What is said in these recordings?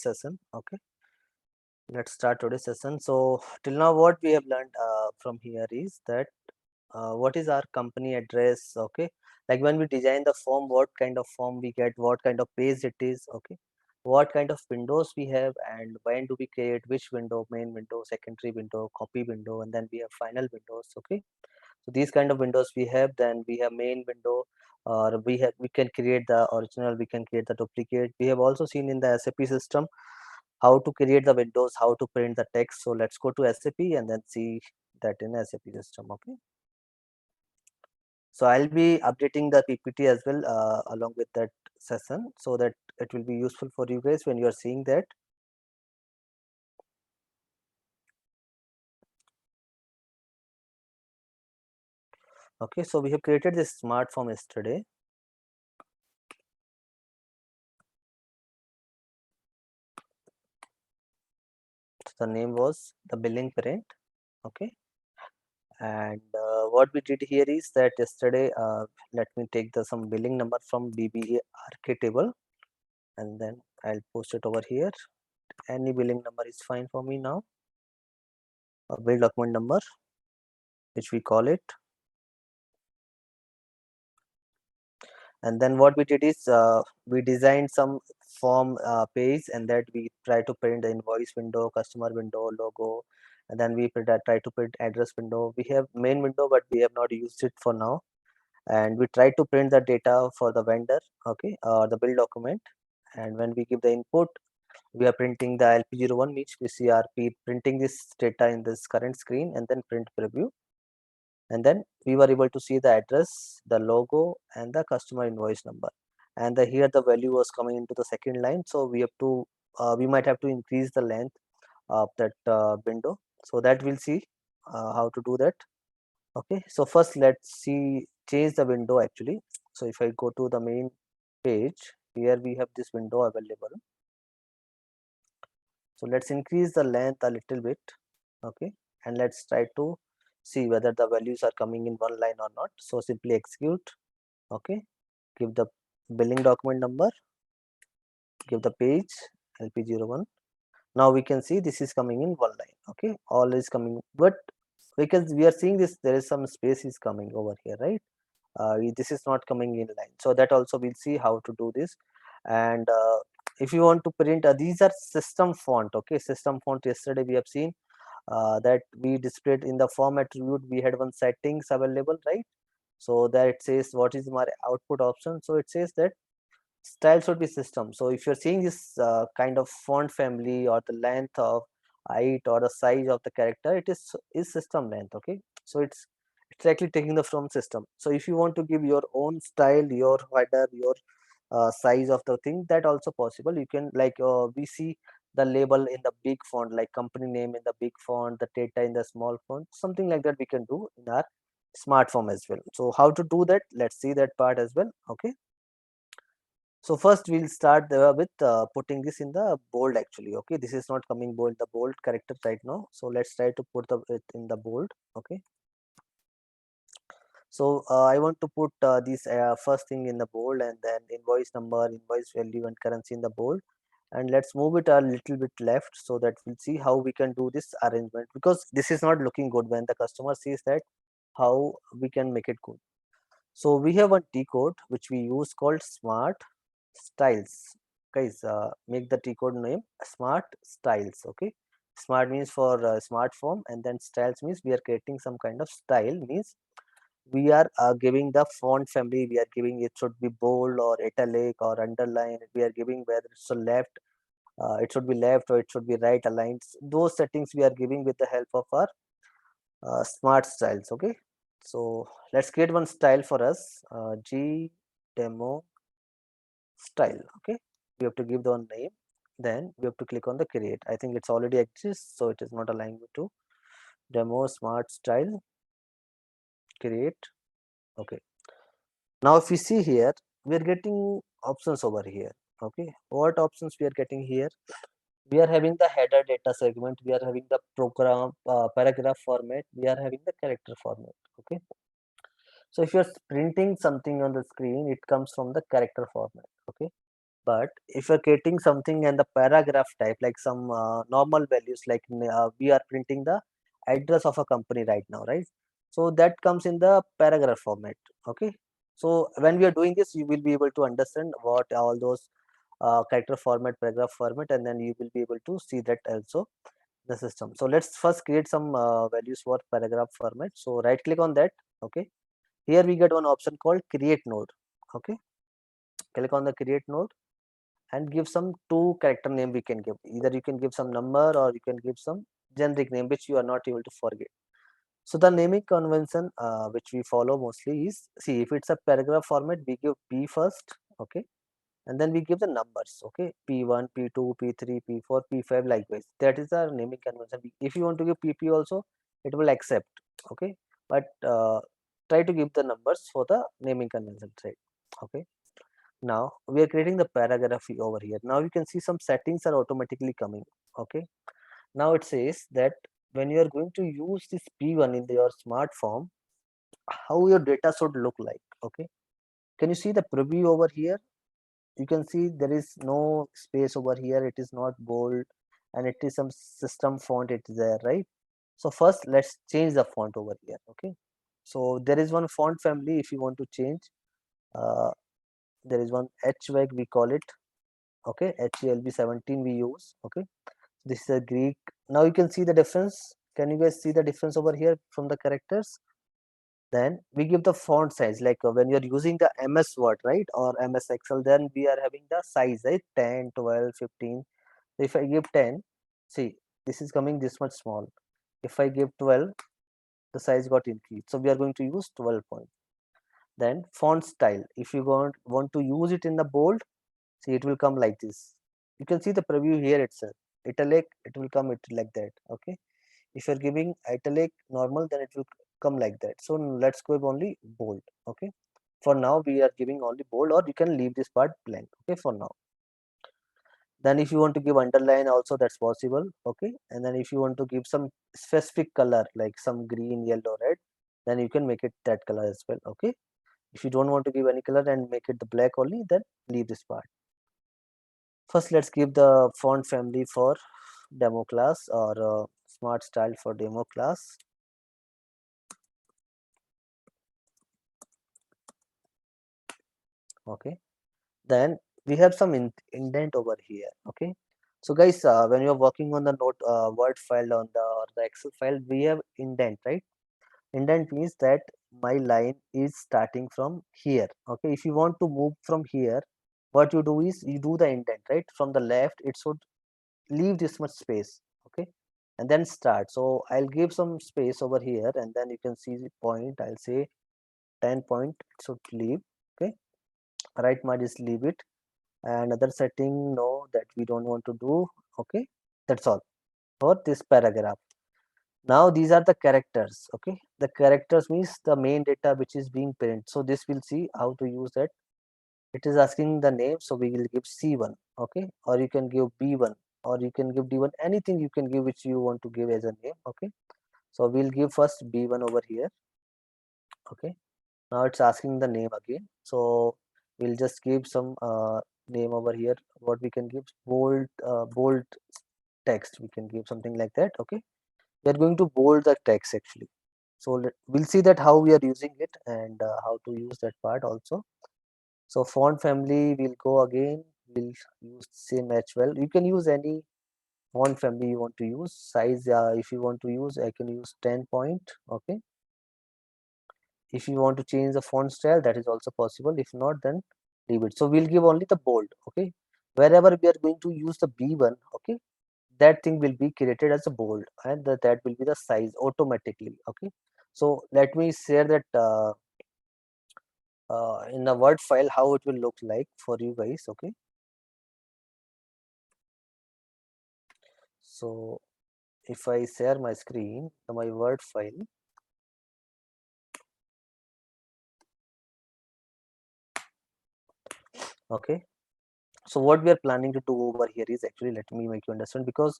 session. Okay, let's start today's session. So till now what we have learned from here is that what is our company address. Okay, like when we design the form, what kind of form we get, what kind of page it is. Okay, what kind of windows we have, and when do we create which window, main window, secondary window, copy window, and then we have final windows. Okay, so these kind of windows we have. Then we have main window, or we can create the original, we can create the duplicate. We have also seen in the SAP system how to create the windows, how to print the text. So let's go to SAP and then see that in SAP system. Okay, so I'll be updating the PPT as well along with that session, so that it will be useful for you guys when you are seeing that. Okay, so we have created this smart form yesterday. So the name was the billing parent. Okay, and what we did here is that yesterday, let me take the some billing number from BBA RK table, and then I'll post it over here. Any billing number is fine for me now. A bill document number, which we call it. And then what we did is we designed some form page, and that we try to print the invoice window, customer window, logo, and then we try to print address window. We have main window, but we have not used it for now. And we try to print the data for the vendor, okay, or the bill document. And when we give the input, we are printing the LP01, which we are printing this data in this current screen, and then print preview. And then we were able to see the address, the logo, and the customer invoice number. And here the value was coming into the second line, so we have to we might have to increase the length of that window, so that we'll see how to do that. Okay, so first let's see change the window actually. So if I go to the main page, here we have this window available. So let's increase the length a little bit. Okay, and let's try to see whether the values are coming in one line or not. So simply execute. Okay, give the billing document number, give the page LP01. Now we can see this is coming in one line. Okay, all is coming, but because we are seeing this, there is some space is coming over here, right? This is not coming in line, so that also we'll see how to do this. And if you want to print, these are system font. Okay, system font, yesterday we have seen that we displayed in the form attribute, we had one settings available, right? So that it says what is my output option. So it says that style should be system. So if you're seeing this kind of font family, or the length of height, or the size of the character, it is system length. Okay, so it's actually taking the from system. So if you want to give your own style, your header, your size of the thing, that also possible. You can, like we see the label in the big font, like company name in the big font, the data in the small font, something like that we can do in our smart form as well. So how to do that, let's see that part as well. Okay, so first we'll start with putting this in the bold actually. Okay, this is not coming bold, the bold character right now. So let's try to put it in the bold. Okay, so I want to put this first thing in the bold, and then invoice number, invoice value, and currency in the bold. And let's move it a little bit left, so that we'll see how we can do this arrangement, because this is not looking good when the customer sees that, how we can make it good. So we have a T code which we use called smart styles. Guys, make the T code name smart styles. Okay, smart means for smart form, and then styles means we are creating some kind of style, means we are giving the font family, we are giving it should be bold or italic or underline, we are giving whether it's a left, it should be left or it should be right aligned. Those settings we are giving with the help of our smart styles. Okay, so let's create one style for us, G demo style. Okay, we have to give the one name, then we have to click on the create. I think it's already exists, so it is not allowing me to. Demo smart style, create. Okay, now if we see here, we are getting options over here. Okay, what options we are getting here? We are having the header data segment, we are having the program paragraph format, we are having the character format. Okay, so if you're printing something on the screen, it comes from the character format. Okay, But if you're creating something and the paragraph type, like some normal values, like we are printing the address of a company right now, right? So that comes in the paragraph format. Okay. So when we are doing this, you will be able to understand what all those character format, paragraph format, and then you will be able to see that also the system. So let's first create some values for paragraph format. So right click on that. Okay. Here we get one option called create node. Okay. Click on the create node and give some two character name we can give. Either you can give some number or you can give some generic name which you are not able to forget. So the naming convention which we follow mostly is, see, if it's a paragraph format, we give P first, okay, and then we give the numbers, okay, P1, P2, P3, P4, P5, likewise. That is the naming convention. If you want to give PP also, it will accept, okay, but try to give the numbers for the naming convention, right? Okay. Now we are creating the paragraph over here. Now you can see some settings are automatically coming. Okay. Now it says that when you are going to use this P1 in your smart form, how your data should look like. Okay. Can you see the preview over here? You can see there is no space over here. It is not bold and it is some system font. It is there, right? So first let's change the font over here. Okay. So there is one font family if you want to change. Uh, there is one HVAC we call it. Okay, HELB 17 we use. Okay, this is a Greek. Now you can see the difference. Can you guys see the difference over here from the characters? Then we give the font size, like when you're using the MS Word, right, or MS Excel, then we are having the size, right, 10, 12, 15. If I give 10, see, this is coming this much small. If I give 12, the size got increased. So we are going to use 12 point. Then font style, if you want to use it in the bold, see, it will come like this. You can see the preview here itself. Italic, it will come like that. Okay. If you're giving italic normal, then it will come like that. So let's go with only bold. Okay. For now, we are giving only bold, or you can leave this part blank. Okay. For now. Then if you want to give underline also, that's possible. Okay. And then if you want to give some specific color, like some green, yellow, red, then you can make it that color as well. Okay. If you don't want to give any color and make it the black only, then leave this part. First, let's give the font family for demo class, or smart style for demo class. Okay. Then we have some indent over here. Okay. So guys, when you're working on the note Word file on the or the Excel file, we have indent, right? Indent means that my line is starting from here. Okay. If you want to move from here, what you do is you do the indent, right? From the left, it should leave this much space. Okay. And then start. So I'll give some space over here, and then you can see the point. I'll say 10 point, it should leave. Okay. Right margin, just leave it. And other setting, no, that we don't want to do. Okay. That's all for this paragraph. Now these are the characters. Okay. The characters means the main data which is being printed. So this we'll see how to use that. It is asking the name, so we will give C1. Okay. Or you can give B1, or you can give D1, anything you can give which you want to give as a name. Okay. So we'll give first B1 over here. Okay. Now it's asking the name again. So we'll just give some name over here. What we can give, bold text. We can give something like that. Okay. We are going to bold the text actually. So we'll see that how we are using it, and how to use that part also. So font family, we'll go again. We'll use same as well. You can use any font family you want to use. Size, if you want to use, I can use 10 point. Okay. If you want to change the font style, that is also possible. If not, then leave it. So we'll give only the bold. Okay. Wherever we are going to use the B1, okay, that thing will be created as a bold, and that will be the size automatically. Okay. So let me share that in a Word file how it will look like for you guys. Okay. So if I share my screen, my Word file. Okay. So what we are planning to do over here is, actually, let me make you understand, because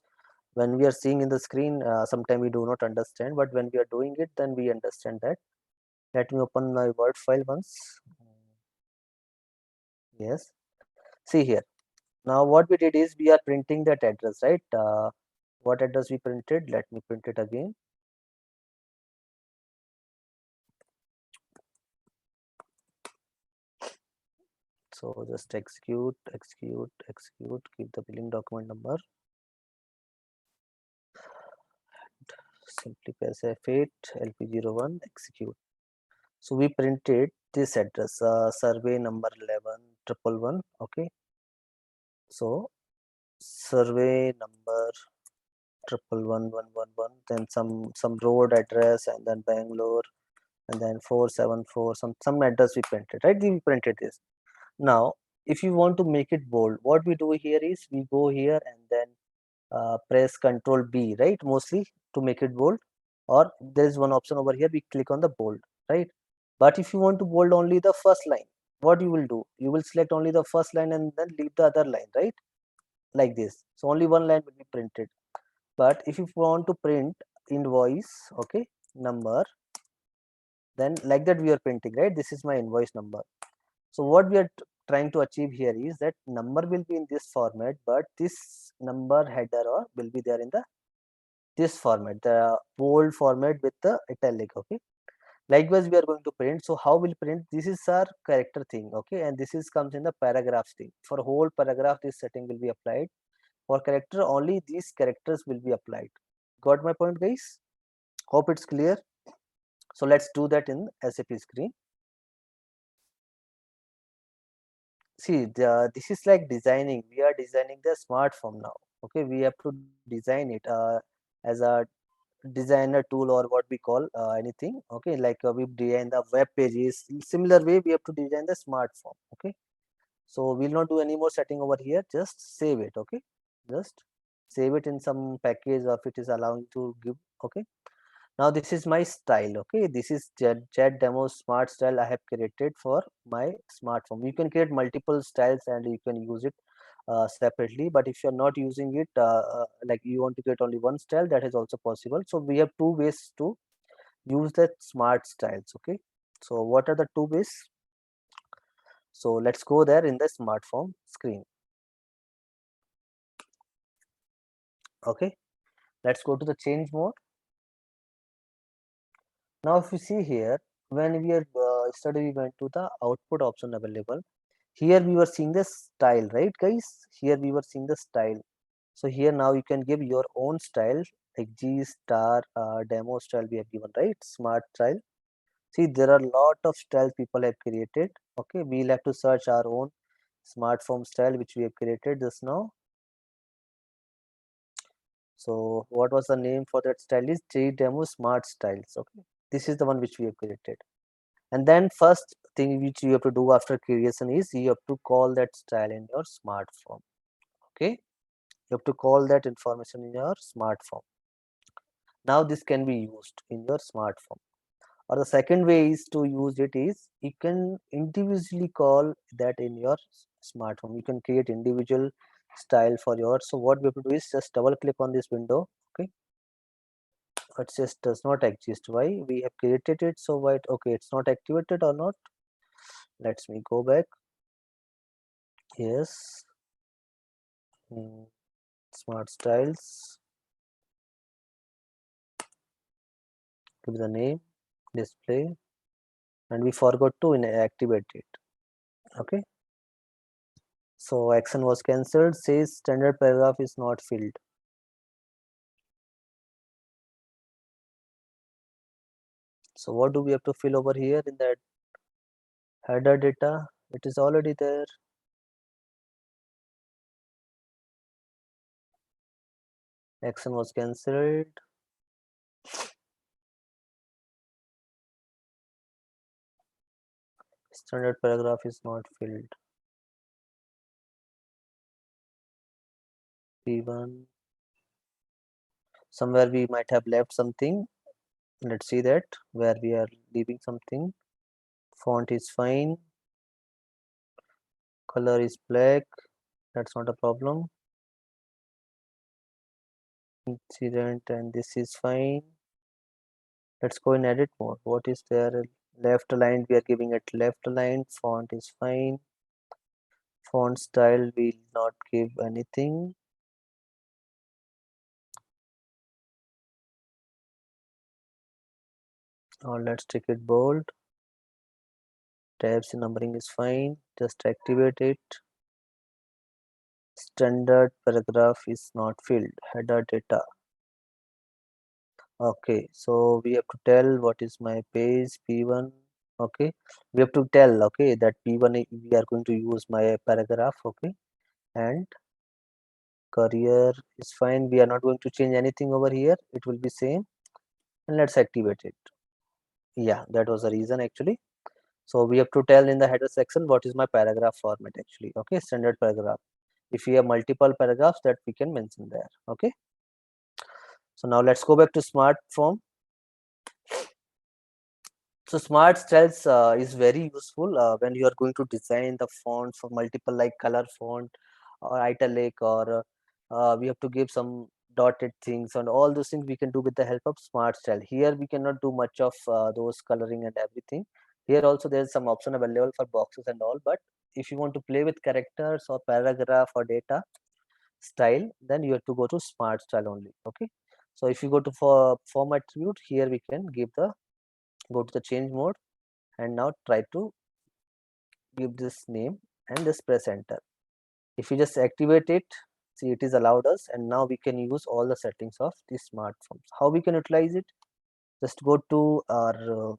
when we are seeing in the screen, sometimes we do not understand, but when we are doing it, then we understand that. Let me open my Word file once. Yes. See here. Now what we did is we are printing that address, right? What address we printed? Let me print it again. So just execute, execute, execute, keep the billing document number. Simply press F8, LP01, execute. So we printed this address, survey number 11 111. Okay. So survey number 111 then some road address, and then Bangalore, and then 474, some address we printed, right? We printed this. Now if you want to make it bold, what we do here is we go here and then press Control B, right? Mostly to make it bold, or there is one option over here, we click on the bold, right? But if you want to bold only the first line, what you will do, you will select only the first line and then leave the other line, right? Like this. So only one line will be printed. But if you want to print invoice, okay, number, then like that we are printing, right? This is my invoice number. So what we are trying to achieve here is that number will be in this format, but this number header or will be there in the this format, the bold format with the italic. Okay, likewise we are going to print. So how will print? This is our character thing, okay, and this is comes in the paragraphs thing. For whole paragraph this setting will be applied. For character only these characters will be applied. Got my point, guys? Hope it's clear. So let's do that in SAP screen. See, this is like designing. We are designing the smart form now. Okay, we have to design it as a designer tool, or what we call anything. Okay, like we design the web pages. Similar way we have to design the smart form. Okay, so we'll not do any more setting over here. Just save it. Okay, just save it in some package, or if it is allowing to give. Okay, now this is my style. Okay, this is chat demo smart style I have created for my smartphone. You can create multiple styles and you can use it separately, but if you're not using it, like you want to create only one style, that is also possible. So we have two ways to use that smart styles. Okay, so what are the two ways? So let's go there in the smartphone screen. Okay, let's go to the change mode. Now if you see here, when we are study, we went to the output option available. Here we were seeing the style, right guys? Here we were seeing the style. So here now you can give your own style, like G star demo style we have given, right? Smart style. See, there are a lot of styles people have created. Okay, we'll have to search our own smartphone style which we have created just now. So what was the name for that style? Is G demo smart styles. Okay, this is the one which we have created. And then first thing which you have to do after creation is you have to call that style in your smartphone. Okay, you have to call that information in your smartphone. Now this can be used in your smartphone. Or the second way is to use it is you can individually call that in your smartphone. You can create individual style for yours. So what we have to do is just double click on this window. Okay, it just does not exist. Why? We have created it. So why? Okay, it's not activated or not. Let me go back. Yes. Smart styles. Give the name, display, and we forgot to activate it. Okay, so action was cancelled, says standard paragraph is not filled. So what do we have to fill over here in that header data? It is already there. Action was cancelled. Standard paragraph is not filled. P1. Somewhere we might have left something. Let's see that where we are leaving something. Font is fine. Color is black. That's not a problem. Incident, and this is fine. Let's go in edit mode. What is there? Left aligned, we are giving it left aligned. Font is fine. Font style will not give anything. Or let's take it bold. Tabs numbering is fine. Just activate it. Standard paragraph is not filled. Header data. Okay, so we have to tell what is my page P1. Okay, we have to tell, okay, that P1 we are going to use my paragraph. Okay, and career is fine. We are not going to change anything over here. It will be same, and let's activate it. Yeah, that was the reason actually. So we have to tell in the header section what is my paragraph format actually. Okay, standard paragraph. If we have multiple paragraphs, that we can mention there. Okay, so now let's go back to smart form. So smart styles is very useful when you are going to design the font for multiple, like color font or italic, or we have to give some dotted things, and all those things we can do with the help of smart style. Here we cannot do much of those coloring and everything. Here also there's some option available for boxes and all, but if you want to play with characters or paragraph or data style, then you have to go to smart style only. Okay, so if you go to form attribute, here we can give the go to the change mode, and now try to give this name and just press enter. If you just activate it, see, it is allowed us, and now we can use all the settings of the smartphones. How we can utilize it? Just go to our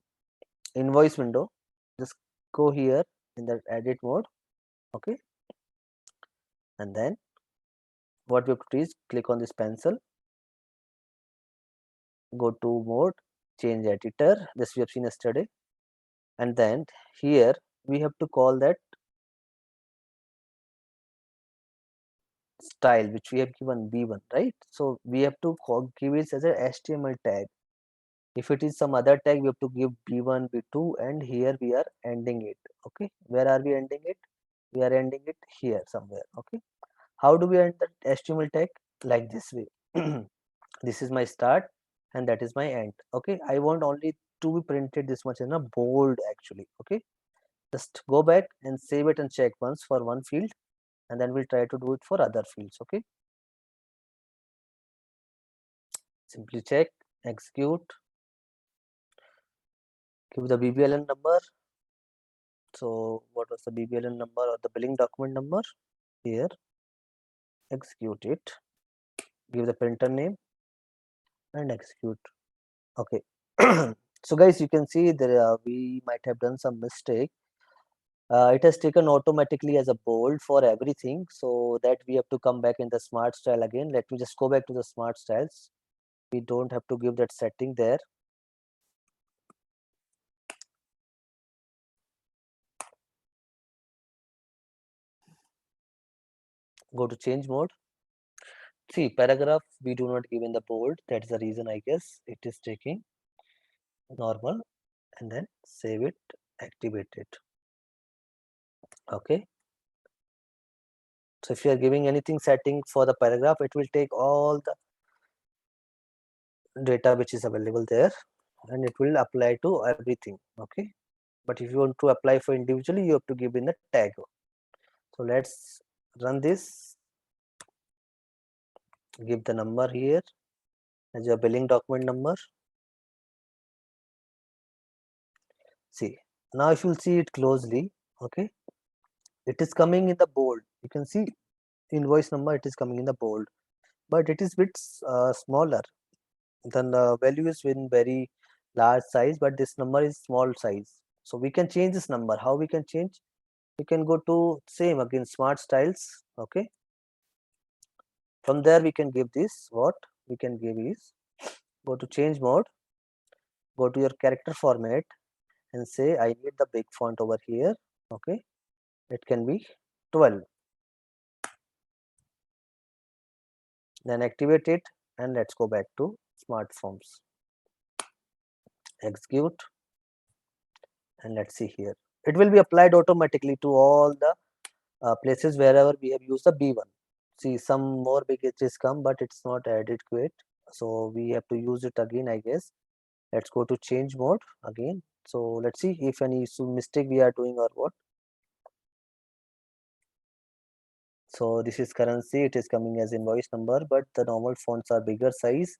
invoice window, just go here in the edit mode. Okay, and then what we have to do is click on this pencil, go to mode, change editor, this we have seen yesterday, and then here we have to call that style which we have given B1, right? So we have to give it as a HTML tag. If it is some other tag, we have to give B1, B2, and here we are ending it. Okay, where are we ending it? We are ending it here somewhere. Okay, how do we end the HTML tag? Like this way. This is my start and that is my end. Okay, I want only to be printed this much in a bold actually. Okay, just go back and save it and check once for one field, and then we'll try to do it for other fields. Okay, simply check, execute, give the BBLN number. So what was the BBLN number or the billing document number? Here, execute it, give the printer name and execute. Okay. So guys, you can see there we might have done some mistake. It has taken automatically as a bold for everything, so that we have to come back in the smart style again. Let me just go back to the smart styles. We don't have to give that setting there. Go to change mode. See, paragraph we do not give in the bold. That's the reason, I guess. It is taking normal, and then save it, activate it. Okay. So if you are giving anything setting for the paragraph, it will take all the data which is available there, and it will apply to everything. Okay, but if you want to apply for individually, you have to give in the tag. So let's run this, give the number here as your billing document number. See, now if you see it closely, okay, it is coming in the bold. You can see invoice number, it is coming in the bold, but it is bit smaller. Then the value is in very large size, but this number is small size. So we can change this number. How we can change? We can go to same again smart styles. Okay, from there we can give this. What we can give is, go to change mode, go to your character format and say I need the big font over here. Okay, it can be 12. Then activate it, and let's go back to Smartforms. Execute, and let's see here. It will be applied automatically to all the places wherever we have used the B1. See, some more big edges come, but it's not adequate. So we have to use it again, I guess. Let's go to change mode again. So let's see if any mistake we are doing or what. So this is currency, it is coming as invoice number, but the normal fonts are bigger size,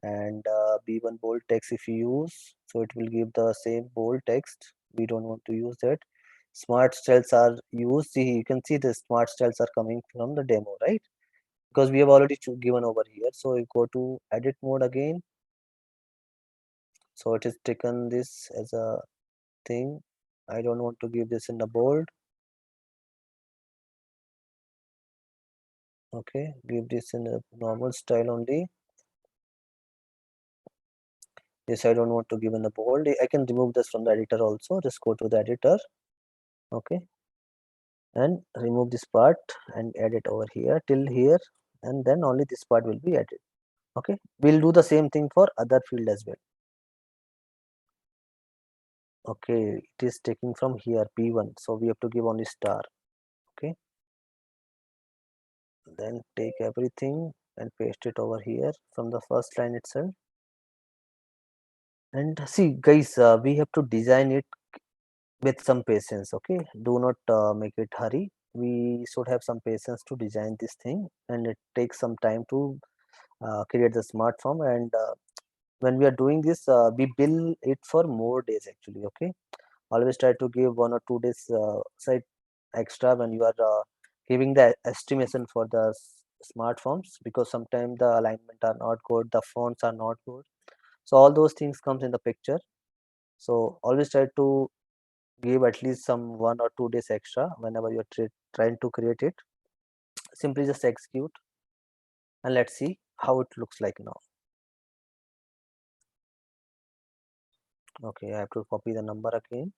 and B1 bold text if you use, so it will give the same bold text. We don't want to use that. Smart styles are used. See, you can see the smart styles are coming from the demo, right? Because we have already given over here. So you go to edit mode again. So it is taken this as a thing. I don't want to give this in the bold. Okay, give this in a normal style only. This I don't want to give in the bold. I can remove this from the editor also. Just go to the editor. Okay, and remove this part and add it over here till here, and then only this part will be added. Okay, we'll do the same thing for other field as well. Okay, it is taking from here P1, so we have to give only star. Okay, then take everything and paste it over here from the first line itself. And see guys, we have to design it with some patience. Okay, do not make it hurry. We should have some patience to design this thing, and it takes some time to create the smart form. And when we are doing this, we bill it for more days actually. Okay, always try to give 1 or 2 days side extra when you are giving the estimation for the smart forms, because sometimes the alignment are not good, the fonts are not good, so all those things comes in the picture. So always try to give at least some 1 or 2 days extra whenever you're trying to create it. Simply just execute, and let's see how it looks like now. Okay, I have to copy the number again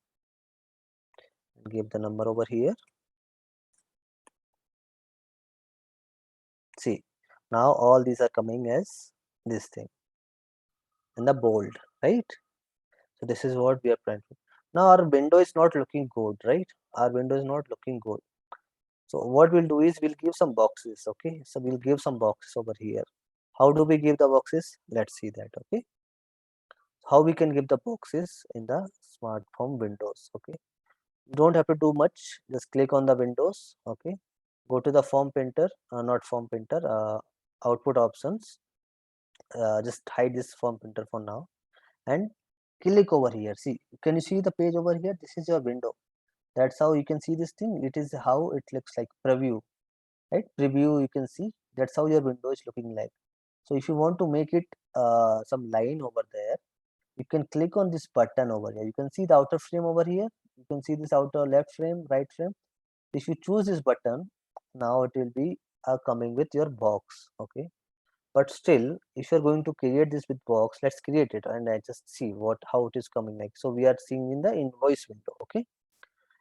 and give the number over here. See, now all these are coming as this thing in the bold, right? So this is what we are trying to. Now our window is not looking good, right? Our window is not looking good. So what we'll do is we'll give some boxes. Okay, so we'll give some boxes over here. How do we give the boxes? Let's see that. Okay, how we can give the boxes in the smartphone windows. Okay, you don't have to do much. Just click on the windows. Okay, go to the form painter, not form painter, output options. Just hide this form painter for now and click over here. See, can you see the page over here? This is your window. That's how you can see this thing. It is how it looks like preview, right? Preview, you can see that's how your window is looking like. So if you want to make it some line over there, you can click on this button over here. You can see the outer frame over here. You can see this outer left frame, right frame. If you choose this button, now it will be coming with your box. Okay, but still if you're going to create this with box, let's create it and I just see what how it is coming like. So we are seeing in the invoice window. Okay,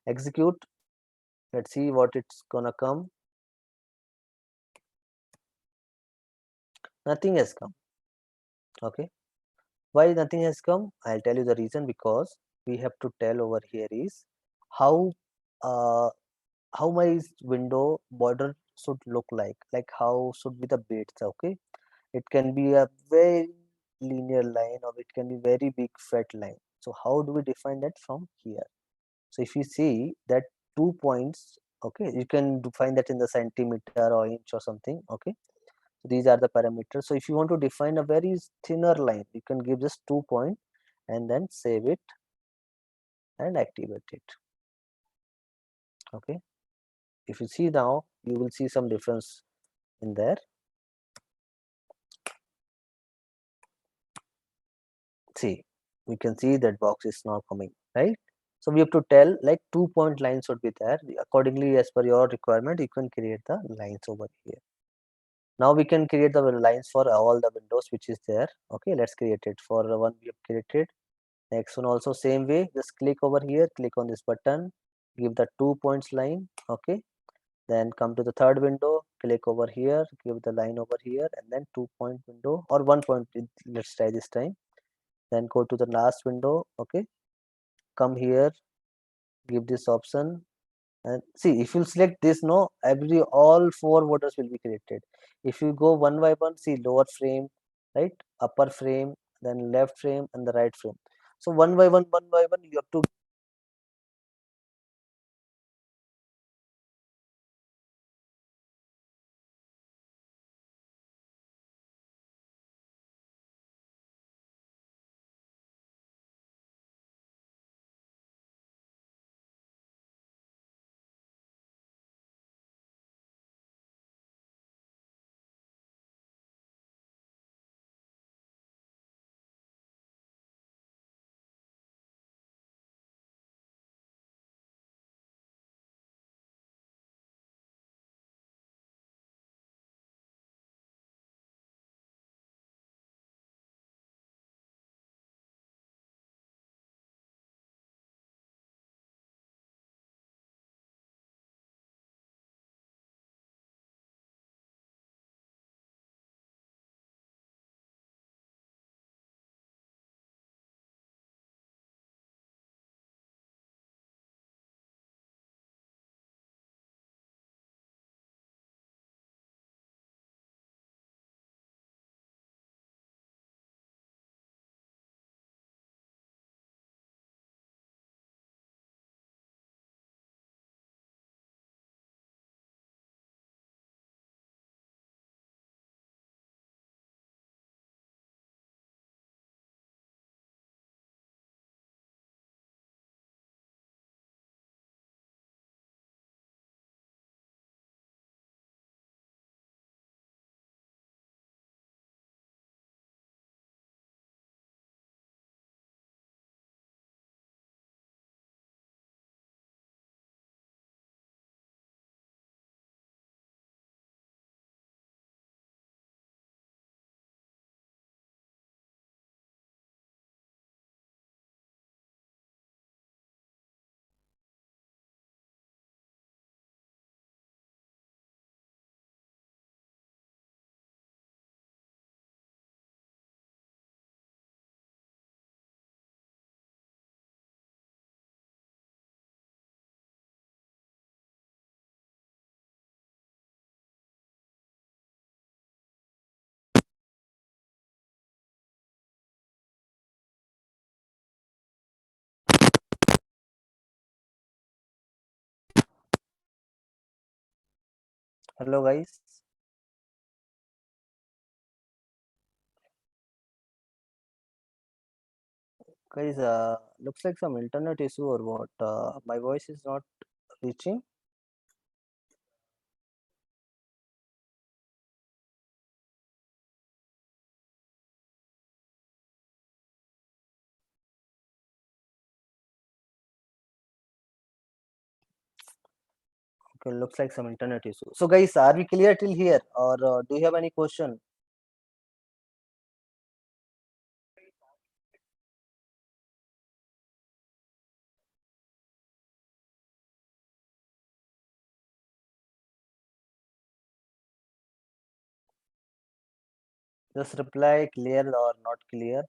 execute. Let's see what it's gonna come. Nothing has come. Okay, why nothing has come? I'll tell you the reason. Because we have to tell over here is how uh, how my window border should look like how should be the bits. Okay, it can be a very linear line or it can be very big fat line. So how do we define that from here? So if you see that 2 points, okay, you can define that in the centimeter or inch or something. Okay, so these are the parameters. So if you want to define a very thinner line, you can give just 2 point and then save it and activate it. Okay, if you see now, you will see some difference in there. See, we can see that box is now coming, right? So we have to tell like 2 point lines should be there. Accordingly, as per your requirement, you can create the lines over here. Now we can create the lines for all the windows which is there. Okay, let's create it. For the one we have created, next one also same way. Just click over here, click on this button, give the 2 points line. Okay, then come to the third window, click over here, give the line over here, and then 2 point window or 1 point. Let's try this time. Then go to the last window. Okay, come here, give this option, and see if you select this, no, every all four borders will be created. If you go one by one, see lower frame, right, upper frame, then left frame and the right frame. So one by one you have to Hello guys. Guys, looks like some internet issue or what? My voice is not reaching. Okay, looks like some internet issue. So guys, are we clear till here, or do you have any question? Just reply clear or not clear,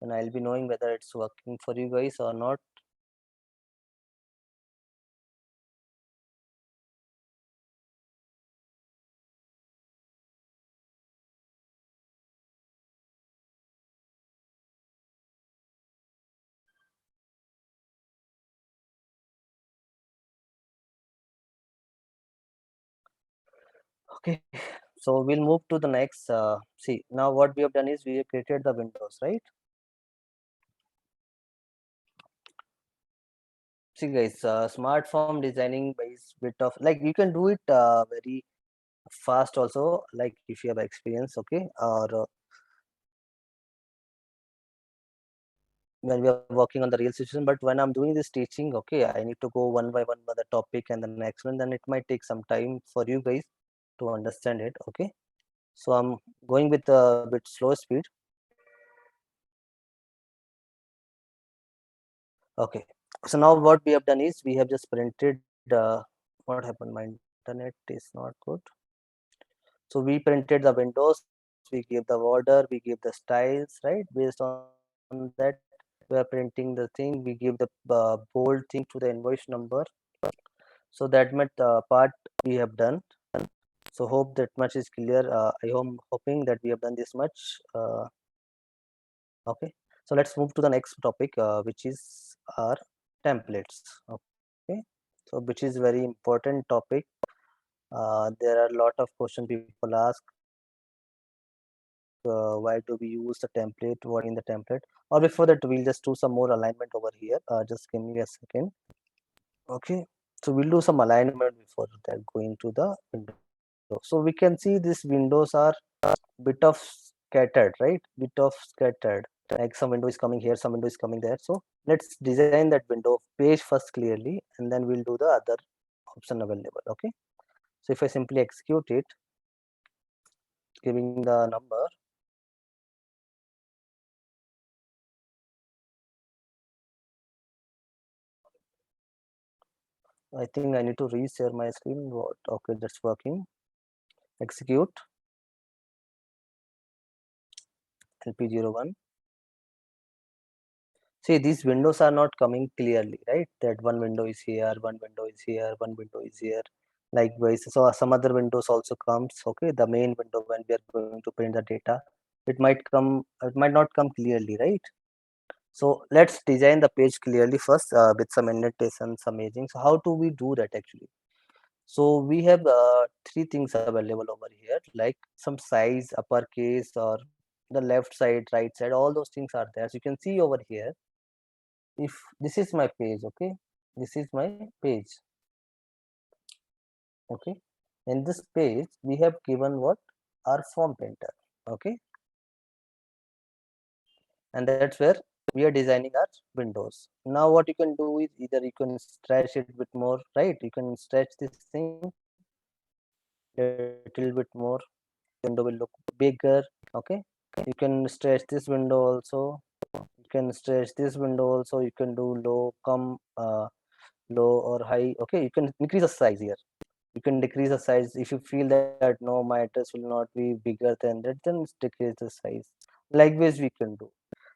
and I'll be knowing whether it's working for you guys or not. Okay, so we'll move to the next. See, now what we have done is we have created the windows, right? See, guys, smart form designing is bit of like you can do it very fast also, like if you have experience, okay, or when we are working on the real situation. But when I'm doing this teaching, okay, I need to go one by the topic and the next one, then it might take some time for you guys to understand it. Okay, so I'm going with a bit slow speed. Okay, so now what we have done is we have just printed what happened, my internet is not good. So we printed the windows, we gave the border, we gave the styles, right? Based on that, we are printing the thing, we give the bold thing to the invoice number. So that much part we have done. So hope that much is clear. I am hoping that we have done this much. Okay, so let's move to the next topic, which is our templates. Okay, so which is very important topic. There are a lot of questions people ask. Why do we use the template? What in the template? Or before that, we'll just do some more alignment over here. Just give me a second. Okay, so we'll do some alignment before that going to the window. So we can see these windows are bit of scattered, right? Bit of scattered. Like some window is coming here, some window is coming there. So let's design that window page first clearly, and then we'll do the other option available. Okay. So if I simply execute it, giving the number, I think I need to reshare my screen. What? Okay, that's working. Execute LP01. See, these windows are not coming clearly, right? That one window is here, one window is here, one window is here. Likewise, so some other windows also comes. Okay, the main window when we are going to print the data, it might come, it might not come clearly, right? So let's design the page clearly first with some annotation, some aging. So how do we do that actually? So we have three things available over here, like some size, uppercase, or the left side, right side, all those things are there. So you can see over here, if this is my page, okay, this is my page, okay. In this page, we have given what? Our form painter, okay, and that's where we are designing our windows. Now what you can do is either you can stretch it with more, right? You can stretch this thing little bit more, window will look bigger, okay. You can stretch this window also, you can stretch this window also, you can do low, come low or high, okay. You can increase the size here, you can decrease the size if you feel that no, my address will not be bigger than that, then decrease the size. Likewise we can do.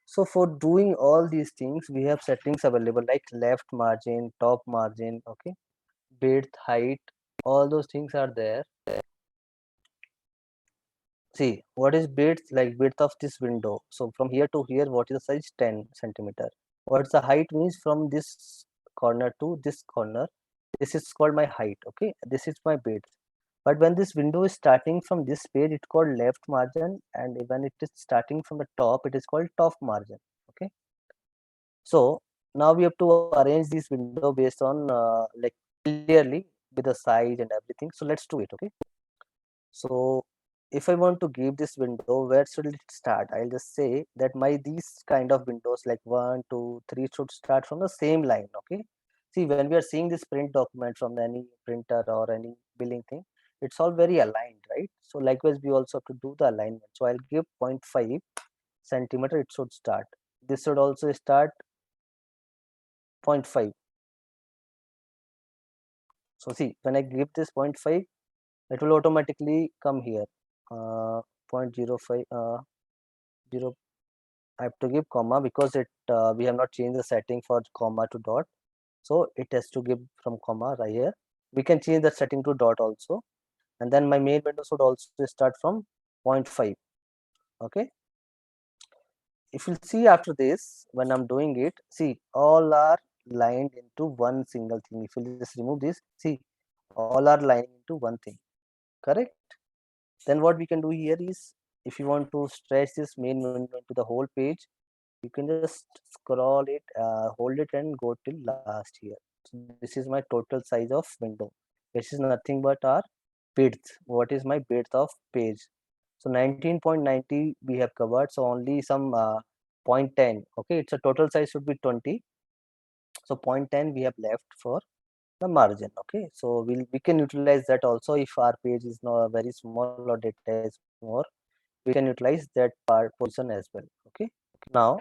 So for doing all these things, we have settings available like left margin, top margin, okay, width, height, all those things are there. See, what is width? Like width of this window. So from here to here, what is the size? 10 centimeter. What's the height means from this corner to this corner? This is called my height. Okay, this is my width. But when this window is starting from this page, it's called left margin, and when it is starting from the top, it is called top margin. Okay. So now we have to arrange this window based on like clearly with the size and everything. So let's do it. Okay. So if I want to give this window, where should it start? I'll just say that my these kind of windows like 1, 2, 3 should start from the same line. Okay. See, when we are seeing this print document from any printer or any billing thing, it's all very aligned, right? So likewise, we also have to do the alignment. So I'll give 0.5 centimeter. It should start. This should also start 0.5. So see, when I give this 0.5, it will automatically come here. 0.05, 0. I have to give comma because it we have not changed the setting for comma to dot. So it has to give from comma right here. We can change the setting to dot also. And then my main window should also start from 0.5. Okay. If you see after this, when I'm doing it, see all are lined into one single thing. If you just remove this, see all are lining into one thing. Correct. Then what we can do here is, if you want to stretch this main window to the whole page, you can just scroll it, hold it and go till last here. So this is my total size of window. This is nothing but our width. What is my width of page? So 19.90 we have covered. So only some 0.10. Okay, it's a total size should be 20. So 0.10 we have left for the margin. Okay, so we can utilize that also if our page is not very small or data is more. We can utilize that part position as well. Okay. Now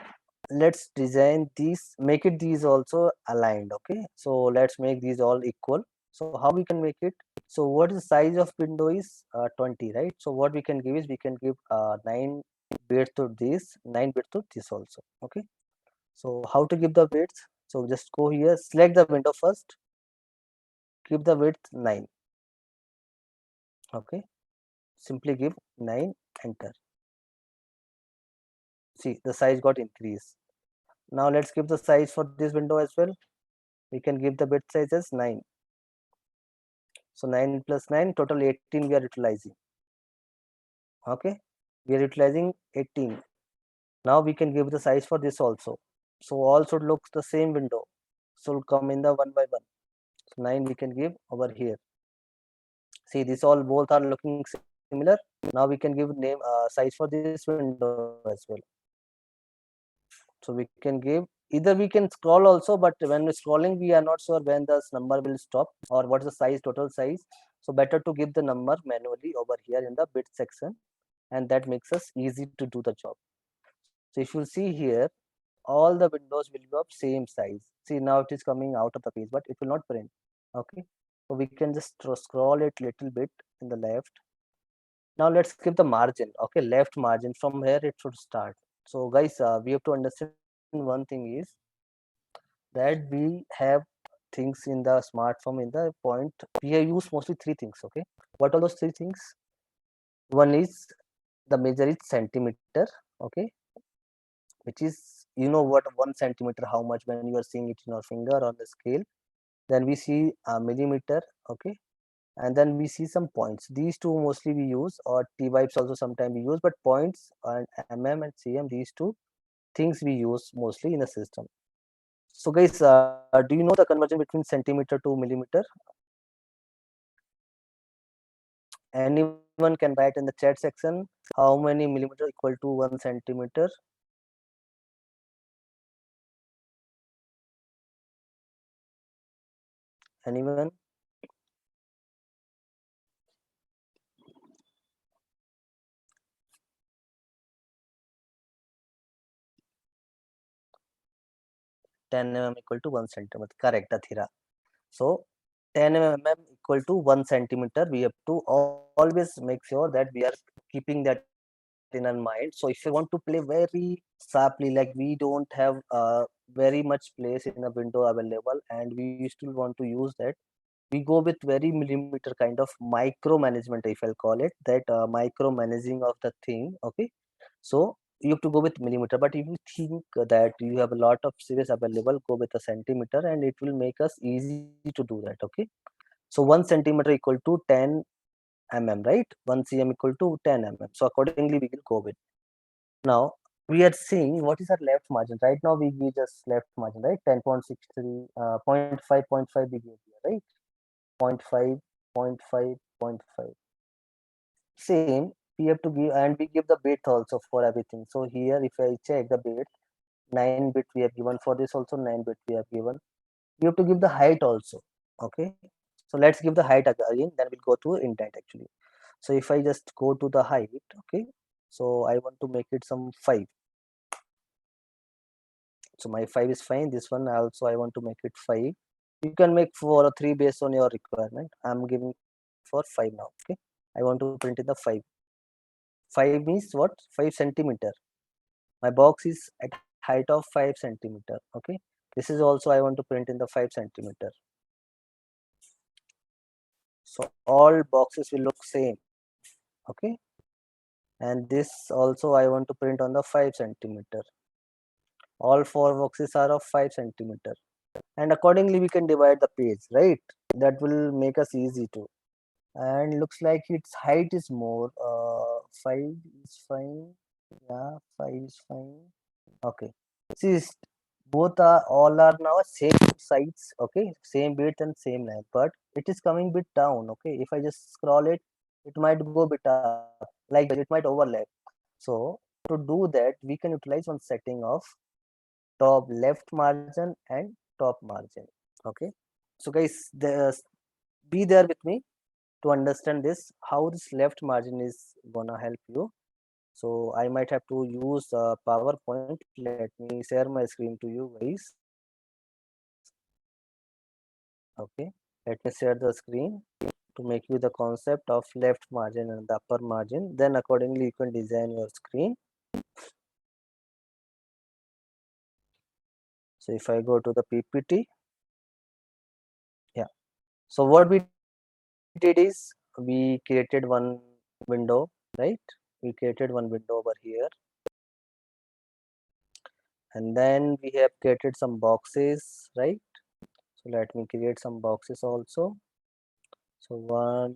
let's design these, make it these also aligned. Okay, so let's make these all equal. So how we can make it? So what is the size of window is 20, right? So what we can give is we can give 9 width to this, 9 width to this also. Okay, so how to give the width? So just go here, select the window first, give the width 9. Okay, simply give 9, enter. See, the size got increased. Now let's give the size for this window as well. We can give the bit size as 9. So 9 plus 9, total 18 we are utilizing. Okay, we are utilizing 18. Now we can give the size for this also. So all should look the same window. So will come in the one by one. So 9 we can give over here. See, this all both are looking similar. Now we can give name size for this window as well. So we can give, either we can scroll also, but when we're scrolling we are not sure when this number will stop or what's the size, total size. So better to give the number manually over here in the bit section, and that makes us easy to do the job. So if you see here, all the windows will be of same size. See, now it is coming out of the page, but it will not print. Okay, so we can just scroll it little bit in the left. Now let's give the margin. Okay, left margin, from here it should start. So guys, we have to understand one thing is that we have things in the smartphone in the point. We have used mostly three things. Okay, what are those three things? One is the measure is centimeter. Okay, which is, you know what, 1 centimeter how much when you are seeing it in your finger on the scale. Then we see a millimeter. Okay, and then we see some points. These two mostly we use, or t wipes also sometimes we use, but points and mm and cm, these two things we use mostly in the system. So guys, do you know the conversion between centimeter to millimeter? Anyone can write in the chat section how many millimeter equal to 1 centimeter. Anyone? 10 mm equal to 1 centimeter. Correct, Athira. So 10 mm equal to 1 centimeter. We have to always make sure that we are keeping that in our mind. So if you want to play very sharply, like we don't have very much place in a window available, and we still want to use that, we go with very millimeter kind of micromanagement, if I'll call it that, micromanaging of the thing. Okay, so you have to go with millimeter, but if you think that you have a lot of series available, go with a centimeter and it will make us easy to do that. Okay, so 1 centimeter equal to 10 mm, right? 1 cm equal to 10 mm. So accordingly, we will go with. Now we are seeing what is our left margin. Right now we give just left margin, right? 10.63, 0.5 we give here, right? 0.5, 0.5, 0.5. Same, we have to give, and we give the width also for everything. So here, if I check the width, 9 bit we have given for this also, 9 bit we have given. We have to give the height also. Okay. So let's give the height again, then we'll go to indent actually. So if I just go to the height, okay. So I want to make it some 5. So my 5 is fine. This one also I want to make it 5. You can make 4 or 3 based on your requirement. I'm giving for 5 now. Okay. I want to print in the 5. 5 means what? 5 centimeter. My box is at height of 5 centimeter. Okay. This is also I want to print in the 5 centimeter. So all boxes will look same. Okay. And this also I want to print on the 5 centimeter. All 4 boxes are of 5 centimeter. And accordingly we can divide the page, right? That will make us easy to. And looks like its height is more. 5 is fine. Yeah, 5 is fine. Okay. See, both are all are now same sides. Okay, same width and same length, but it is coming bit down. Okay, if I just scroll it, it might go bit up like that. It might overlap. So to do that, we can utilize one setting of top left margin and top margin. Okay. So guys, be there with me to understand this, how this left margin is gonna help you. So I might have to use PowerPoint. Let me share my screen to you guys. Okay, let me share the screen to make you the concept of left margin and the upper margin. Then accordingly you can design your screen. So if I go to the PPT, yeah. So what we did is we created one window, right? We created one window over here, and then we have created some boxes, right? So let me create some boxes also. So one,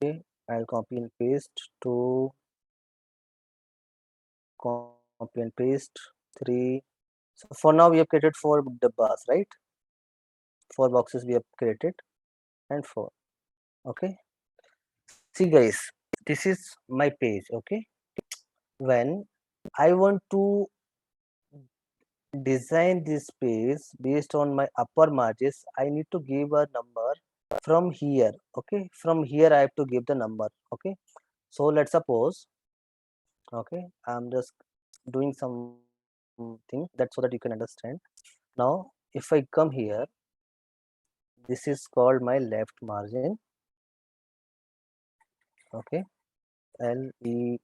okay, I'll copy and paste. Two, copy and paste. Three. So for now we have created 4 dabbas, right? 4 boxes we have created and 4. Okay. See guys, this is my page. Okay. When I want to design this page based on my upper margins, I need to give a number from here. Okay. From here I have to give the number. Okay. So let's suppose, okay, I'm just doing something that so that you can understand. Now if I come here, this is called my left margin. Okay, L E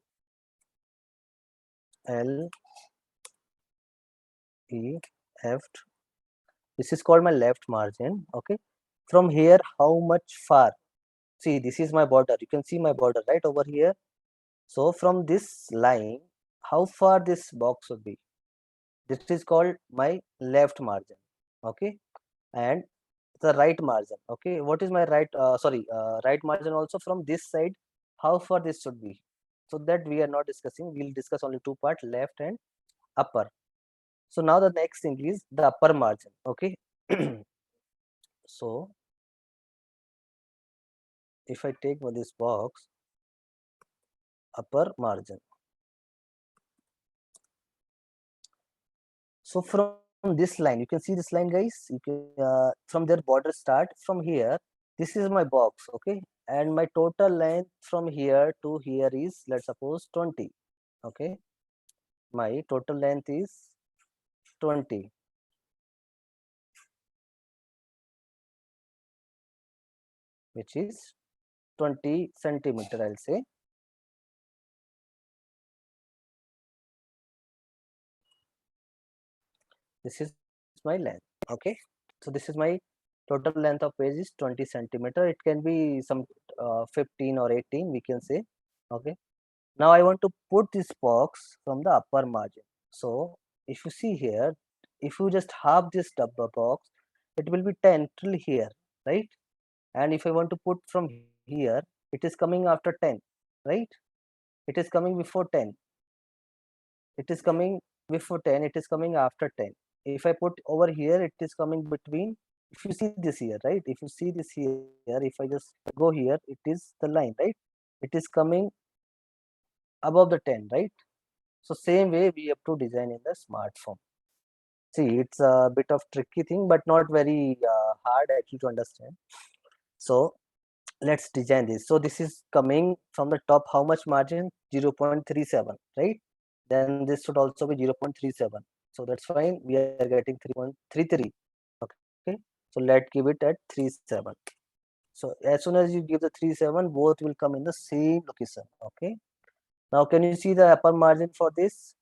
L E F. This is called my left margin. Okay, from here how much far? See, this is my border. You can see my border right over here. So from this line, how far this box would be? This is called my left margin. Okay, and the right margin. Okay, what is my right? Right margin also from this side. How far this should be? So that we are not discussing. We'll discuss only two part, left and upper. So now the next thing is the upper margin. Okay. So if I take this box, upper margin. So from this line, you can see this line, guys. You can from their border start from here. This is my box, okay, and my total length from here to here is, let's suppose, 20. Okay, my total length is 20, which is 20 centimeter. I'll say this is my length. Okay, so this is my total length of page is 20 centimeter. It can be some 15 or 18, we can say. Okay. Now I want to put this box from the upper margin. So if you see here, if you just half this double box, it will be 10 till here, right? And if I want to put from here, it is coming after 10, right? It is coming before 10. It is coming before 10. It is coming after 10. If I put over here, it is coming between. If you see this here, right? If you see this here, if I just go here, it is the line, right? It is coming above the 10, right? So same way we have to design in the smart form. See, it's a bit of tricky thing, but not very hard actually to understand. So let's design this. So this is coming from the top, how much margin? 0.37, right? Then this should also be 0.37. So that's fine. We are getting 3.33. Okay. So let's give it at 37. So as soon as you give the 37, both will come in the same location. Okay. Now can you see the upper margin for this?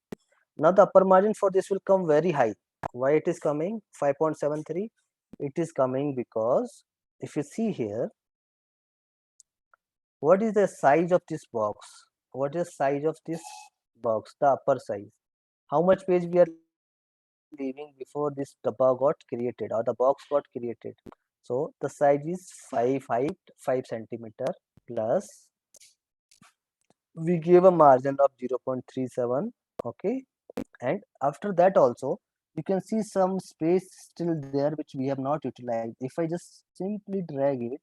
Now the upper margin for this will come very high. Why it is coming 5.73? It is coming because if you see here, what is the size of this box? What is the size of this box? The upper size. How much page we are leaving before this dabba got created or the box got created? So the size is 5 height, 5 centimeter plus we gave a margin of 0.37. Okay, and after that also you can see some space still there which we have not utilized. If I just simply drag it,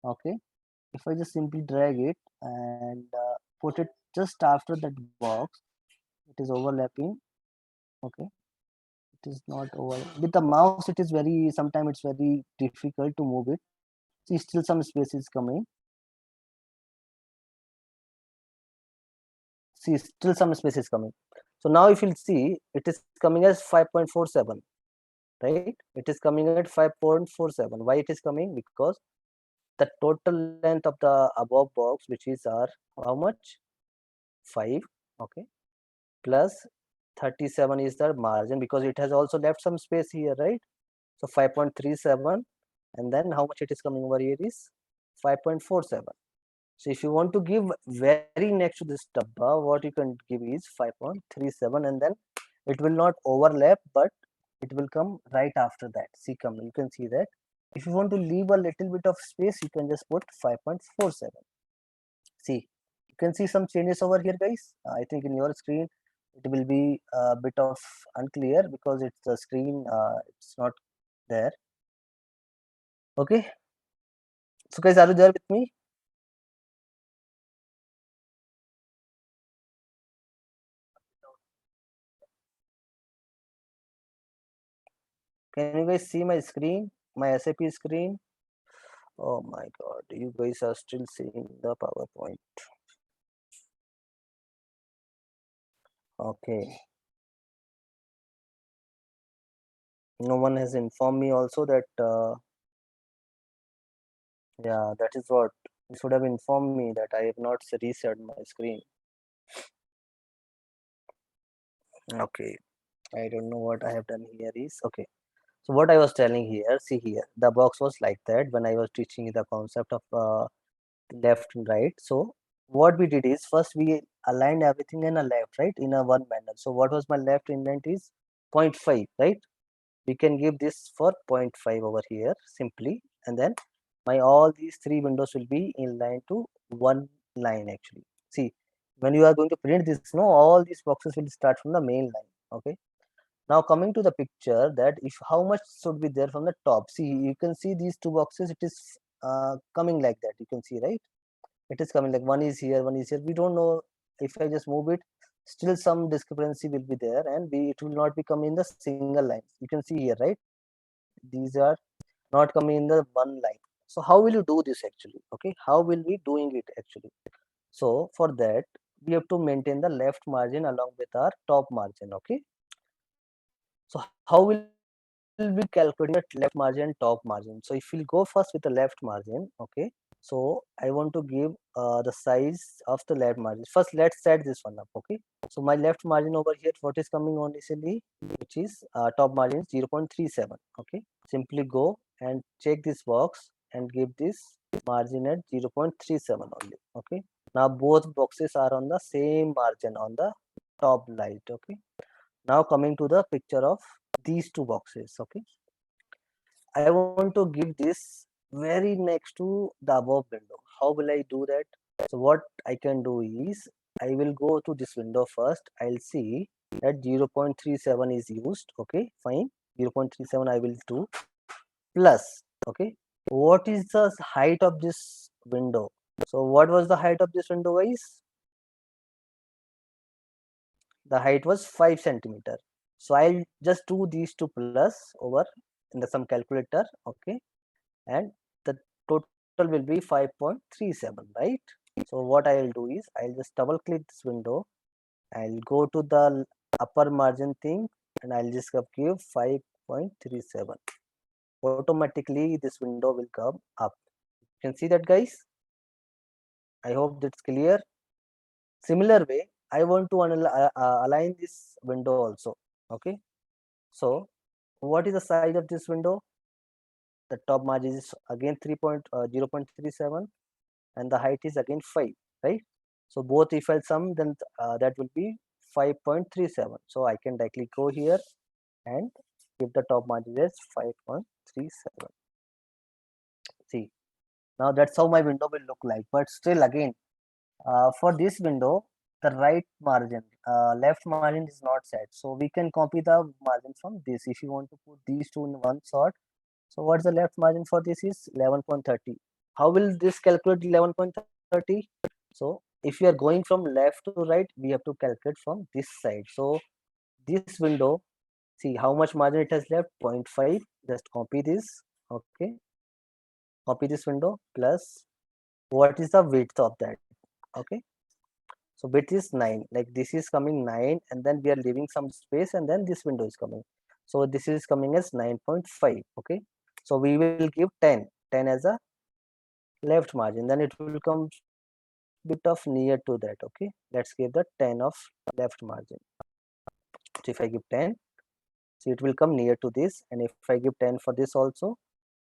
okay, if I just simply drag it and put it just after that box, it is overlapping. Okay, it is not over with the mouse. It is very, sometimes it's very difficult to move it. See, still some space is coming. See, still some space is coming. So now if you'll see, it is coming as 5.47, right? It is coming at 5.47. Why it is coming? Because the total length of the above box, which is our how much? 5. Okay, plus 37 is the margin because it has also left some space here, right? So 5.37, and then how much it is coming over here is 5.47. So if you want to give very next to this dabba, what you can give is 5.37, and then it will not overlap, but it will come right after that. See, come, you can see that. If you want to leave a little bit of space, you can just put 5.47. See, you can see some changes over here, guys. I think in your screen it will be a bit of unclear because it's the screen, it's not there. Okay, so guys, are you there with me? Can you guys see my screen, my SAP screen? Oh my god, you guys are still seeing the PowerPoint. Okay, no one has informed me also that yeah, that is what you should have informed me that I have not reset my screen. Okay, I don't know what I have done here is okay. So what I was telling here, see here, the box was like that when I was teaching you the concept of left and right. So what we did is first we aligned everything in a left, right, in a one manner. So what was my left indent is zero point 0.5, right? We can give this for 0.5 over here simply, and then my all these three windows will be in line to one line actually. See, when you are going to print this, no, all these boxes will start from the main line. Okay, now coming to the picture, that if how much should be there from the top. See, you can see these two boxes, it is coming like that. You can see, right? It is coming like one is here, one is here. We don't know if I just move it, still some discrepancy will be there, and it will not be coming in the single lines. You can see here, right? These are not coming in the one line. So how will you do this actually? Okay, how will we doing it actually? So for that, we have to maintain the left margin along with our top margin. Okay, so how will we calculate left margin, top margin? So if we'll go first with the left margin, okay, so I want to give the size of the left margin. First, let's set this one up, okay. So my left margin over here, what is coming on initially, which is top margin is 0.37, okay. Simply go and check this box and give this margin at 0.37 only, okay. Now both boxes are on the same margin on the top light, okay. Now coming to the picture of these two boxes, okay. I want to give this very next to the above window. how will I do that? So what I can do is I will go to this window first. I'll see that 0.37 is used. Okay, fine. 0.37 I will do plus. Okay, what is the height of this window? So what was the height of this window, guys? The height was 5 centimeter. So I'll just do these two plus over in the some calculator. Okay, and the total will be 5.37, right? So what I'll do is I'll just double click this window. I'll go to the upper margin thing and I'll just give 5.37. Automatically this window will come up. You can see that, guys. I hope that's clear. Similar way, I want to align this window also. Okay, so what is the size of this window? The top margin is again 0.37 and the height is again 5, right? So both if I sum, then that will be 5.37. So I can directly go here and give the top margin as 5.37. See, now that's how my window will look like. But still again, for this window, the right margin, left margin is not set. So we can copy the margin from this. If you want to put these two in one shot, so what's the left margin for this is 11.30. How will this calculate 11.30? So if you are going from left to right, we have to calculate from this side. So this window, see how much margin it has left, 0.5. Just copy this. Okay, copy this window plus what is the width of that? Okay, so width is 9. Like this is coming 9 and then we are leaving some space and then this window is coming. So this is coming as 9.5. Okay, so we will give 10 as a left margin, then it will come bit of near to that. Okay, let's give the 10 of left margin. So if I give 10, so it will come near to this, and if I give 10 for this also,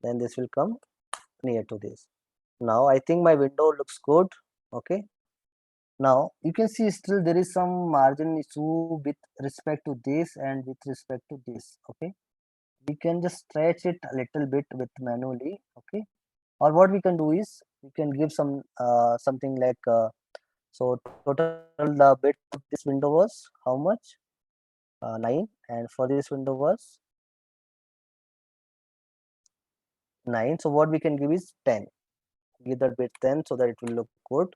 then this will come near to this. Now I think my window looks good. Okay, now you can see still there is some margin issue with respect to this and with respect to this. Okay, we can just stretch it a little bit with manually. Okay, or what we can do is we can give some something like so total the width of this window was how much? 9, and for this window was 9. So what we can give is 10. Give that width 10 so that it will look good.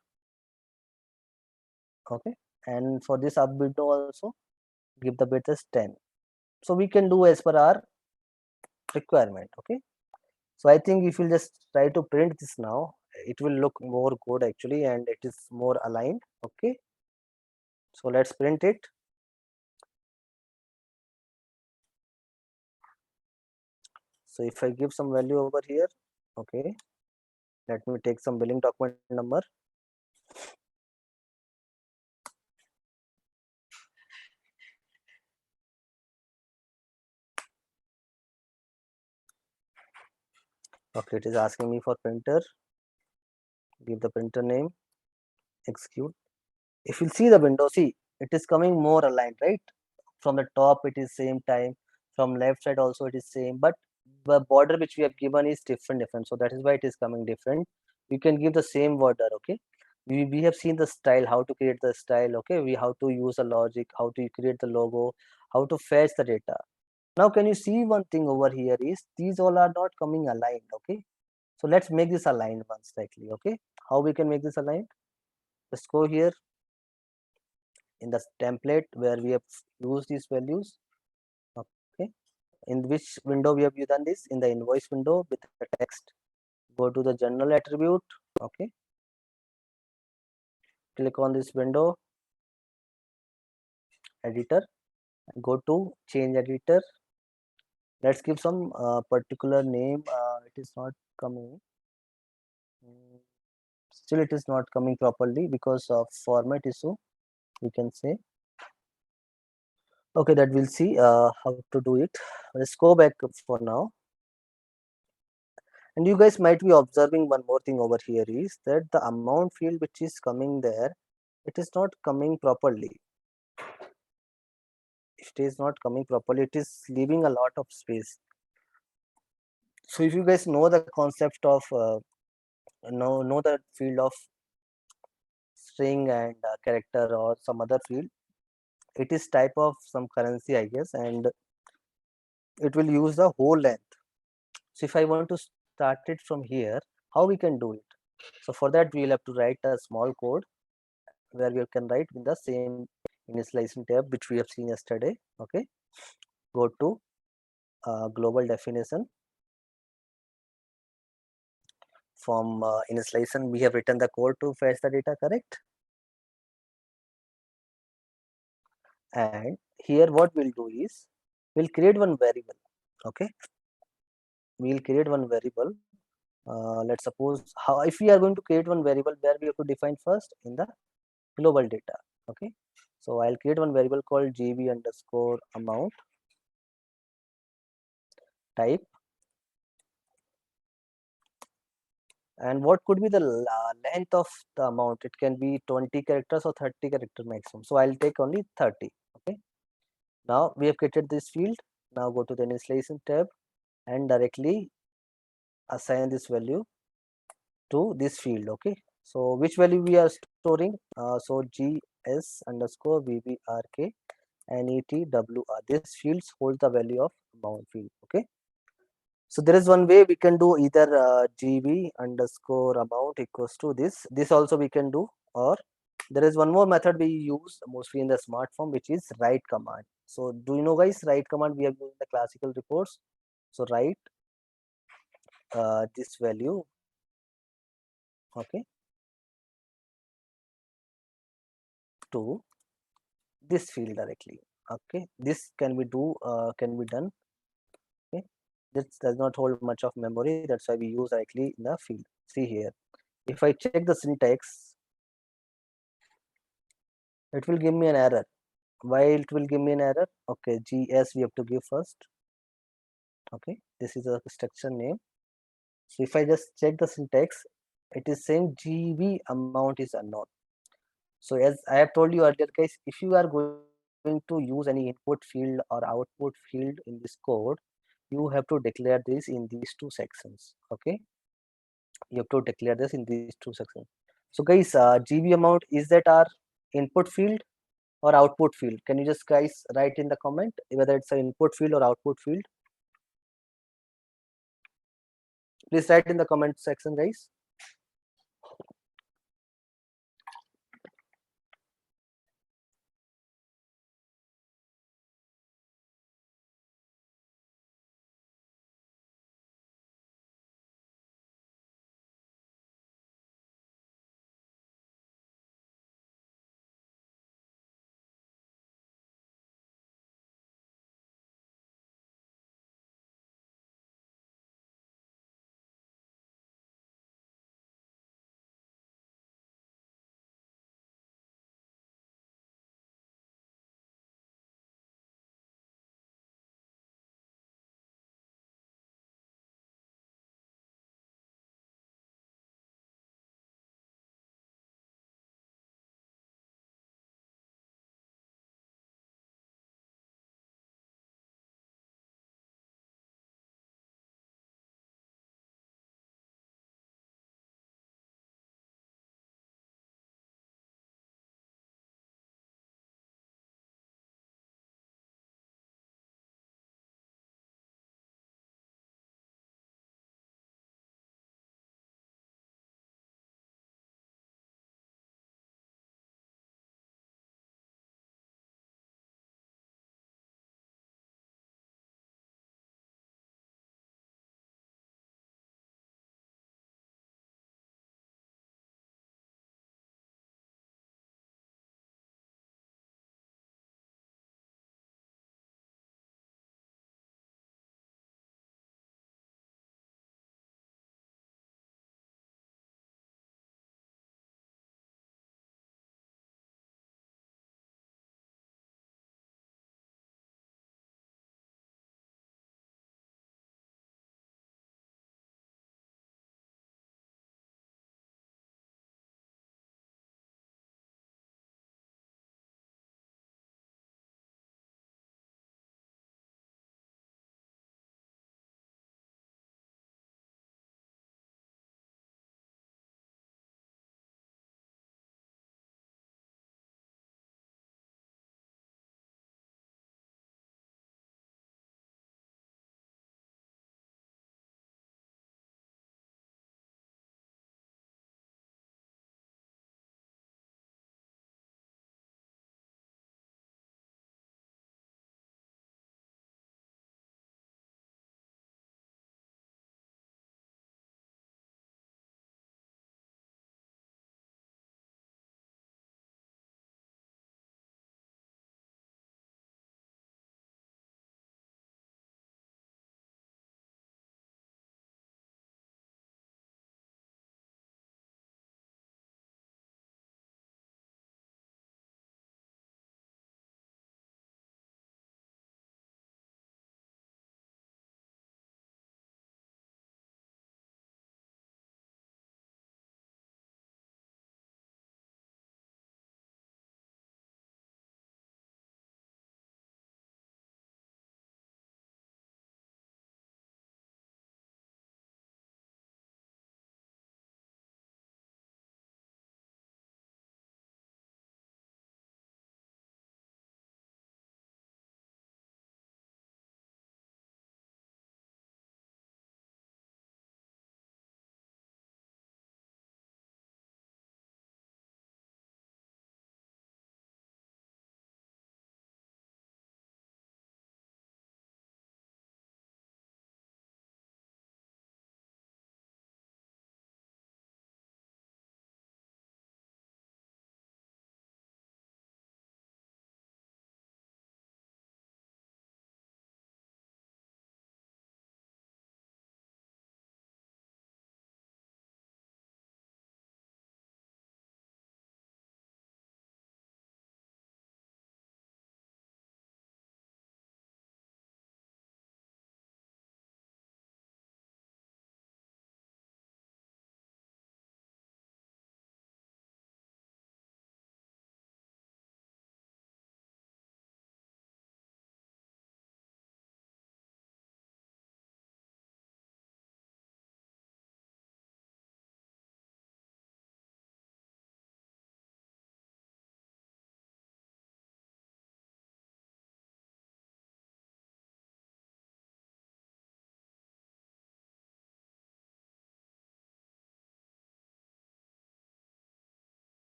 Okay, and for this up window also give the width as 10. So we can do as per our requirement. Okay, so I think if you just try to print this now, it will look more good actually, and it is more aligned. Okay, so let's print it. So if I give some value over here, okay, let me take some billing document number. Okay, it is asking me for printer. Give the printer name, execute. If you see the window, see it is coming more aligned, right? From the top it is same time, from left side also it is same, but the border which we have given is different. So that is why it is coming different. You can give the same border. Okay, we have seen the style, how to create the style. Okay, we how to use the logic, how to create the logo, how to fetch the data. Now can you see one thing over here is these all are not coming aligned. Okay, so let's make this aligned once directly. Okay, how we can make this aligned? Let's go here in the template where we have used these values. Okay, in which window we have done this? In the invoice window with the text. Go to the general attribute. Okay, click on this window editor, go to change editor. Let's give some particular name. It is not coming. Still it is not coming properly because of format issue, we can say. Okay, that we'll see how to do it. Let's go back for now. And you guys might be observing one more thing over here is that the amount field which is coming there, it is not coming properly. If it is not coming properly, it is leaving a lot of space. So if you guys know the concept of know the field of string and character or some other field. It is type of some currency, I guess, and it will use the whole length. So if I want to start it from here, how we can do it? So for that we will have to write a small code where we can write in the same initialization tab which we have seen yesterday. Okay, go to global definition. From initialization we have written the code to fetch the data, correct? And here what we'll do is we'll create one variable. Okay, we'll create one variable. Let's suppose, how if we are going to create one variable, where we have to define first in the global data. Okay, so I'll create one variable called gb underscore amount type. And what could be the length of the amount? It can be 20 characters or 30 character maximum, so I'll take only 30. Okay, now we have created this field. Now go to the initialization tab and directly assign this value to this field. Okay, so which value we are storing? So gs underscore vbrk and etwr, these fields hold the value of amount field. Okay, so there is one way we can do, either gb underscore amount equals to this also we can do, or there is one more method we use mostly in the Smartform, which is write command. So do you know guys, write command we have used in the classical reports. So write this value, okay, to this field directly. Okay, this can be done. Okay, this does not hold much of memory, that's why we use directly in the field. See here, if I check the syntax, it will give me an error. Why it will give me an error? Okay, gs we have to give first. Okay, this is a structure name. So if I just check the syntax, it is saying gb amount is unknown. So as I have told you earlier guys, if you are going to use any input field or output field in this code, you have to declare this in these two sections. Okay, you have to declare this in these two sections. So guys, gb amount, is that our input field or output field? Can you just guys write in the comment whether it's an input field or output field? Please write in the comment section guys.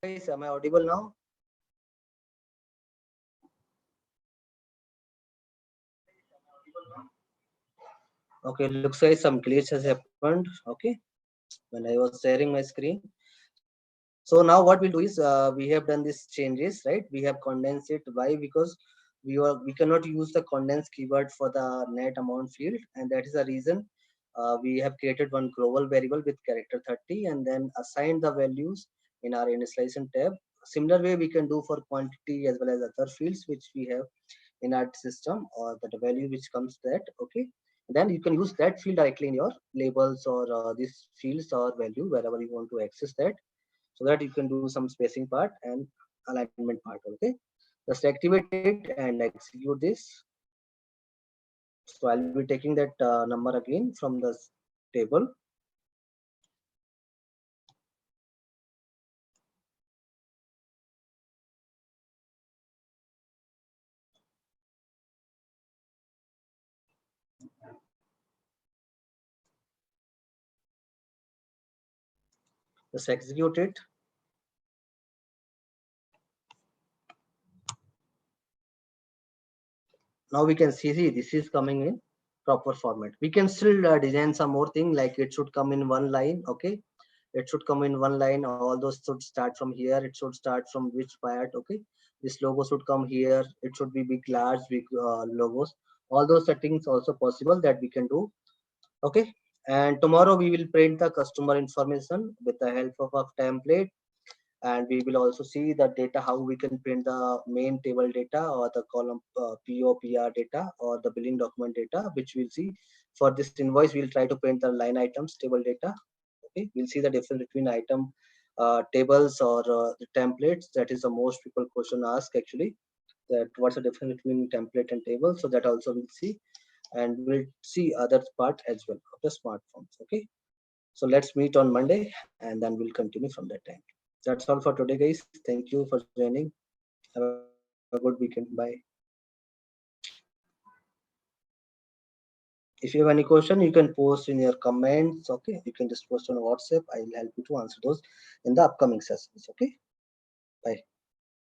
guys, am I audible now? Okay, looks like some glitch has happened. Okay, when I was sharing my screen. So now what we'll do is we have done these changes, right? We have condensed it. Why? Because we cannot use the condense keyword for the net amount field, and that is the reason we have created one global variable with character 30 and then assigned the values in our initialization tab. Similar way we can do for quantity as well as other fields which we have in our system, or the value which comes to that. Okay, then you can use that field directly in your labels or these fields or value wherever you want to access that, so that you can do some spacing part and alignment part. Okay, just activate it and execute this. So I'll be taking that number again from the table. Just execute it. Now we can see this is coming in proper format. We can still design some more thing, like it should come in one line. Okay, it should come in one line. All those should start from here. It should start from which part. Okay, this logo should come here. It should be big, large, big logos. All those settings also possible that we can do. Okay, and tomorrow we will print the customer information with the help of a template, and we will also see the data, how we can print the main table data or the column POPR data or the billing document data, which we'll see. For this invoice we'll try to print the line items table data. Okay, we'll see the difference between item tables or the templates. That is the most people question ask actually, that what's the difference between template and table. So that also we'll see, and we'll see other part as well of the smartphones. Okay, so let's meet on Monday and then we'll continue from that time. That's all for today, guys. Thank you for joining. Have a good weekend. Bye. If you have any question, you can post in your comments. Okay, you can just post on WhatsApp. I'll help you to answer those in the upcoming sessions. Okay, bye.